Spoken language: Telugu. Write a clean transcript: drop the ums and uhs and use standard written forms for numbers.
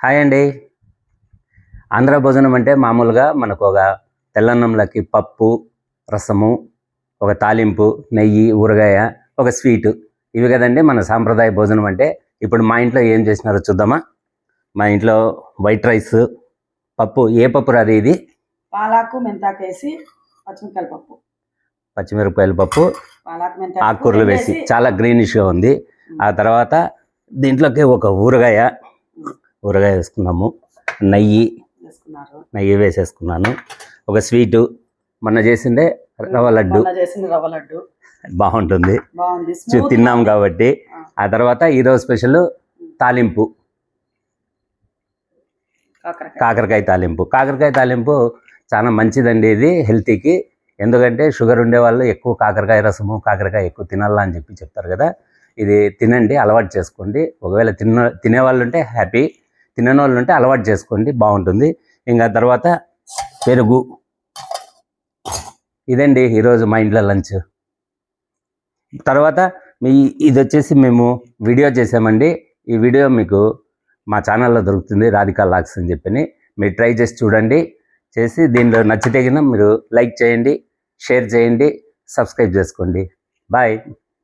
హాయ్ అండి. ఆంధ్ర భోజనం అంటే మామూలుగా మనకు ఒక తెల్లన్నంలోకి పప్పు, రసము, ఒక తాలింపు, నెయ్యి, ఊరగాయ, ఒక స్వీటు ఇవి కదండి మన సాంప్రదాయ భోజనం అంటే. ఇప్పుడు మా ఇంట్లో ఏం చేసినారో చూద్దామా? మా ఇంట్లో వైట్ రైస్, పప్పు. ఏ పప్పు రాదు ఇది? పాలాకు మెంతాకు వేసి పచ్చిమిరపకాయల పప్పు. పచ్చిమిరపకాయల పప్పు, పాలాకు మెంతాకు ఆకుకూరలు వేసి చాలా గ్రీనిష్గా ఉంది. ఆ తర్వాత దీంట్లోకి ఒక ఊరగాయ వేసుకున్నాము, నెయ్యి వేసేసుకున్నాను, ఒక స్వీటు మొన్న చేసిందే రవ్వ లడ్డు బాగుంటుంది, తిన్నాం కాబట్టి. ఆ తర్వాత ఈరోజు స్పెషల్ తాలింపు, కాకరకాయ తాలింపు. కాకరకాయ తాలింపు చాలా మంచిదండి ఇది హెల్తీకి. ఎందుకంటే షుగర్ ఉండేవాళ్ళు ఎక్కువ కాకరకాయ రసము, కాకరకాయ ఎక్కువ తినాలా అని చెప్తారు కదా. ఇది తినండి, అలవాటు చేసుకోండి. ఒకవేళ తినేవాళ్ళు ఉంటే హ్యాపీ, తినని వాళ్ళు ఉంటే అలవాటు చేసుకోండి, బాగుంటుంది. ఇంకా తర్వాత పెరుగు. ఇదండి ఈరోజు మా ఇంట్లో లంచ్. తర్వాత ఇది వచ్చేసి మేము వీడియో చేసామండి. ఈ వీడియో మీకు మా ఛానల్లో దొరుకుతుంది, రాధికా లాగ్స్ అని చెప్పి. మీరు ట్రై చేసి చూడండి. చేసి దీనిలో నచ్చితే మీరు లైక్ చేయండి, షేర్ చేయండి, సబ్స్క్రైబ్ చేసుకోండి. బాయ్.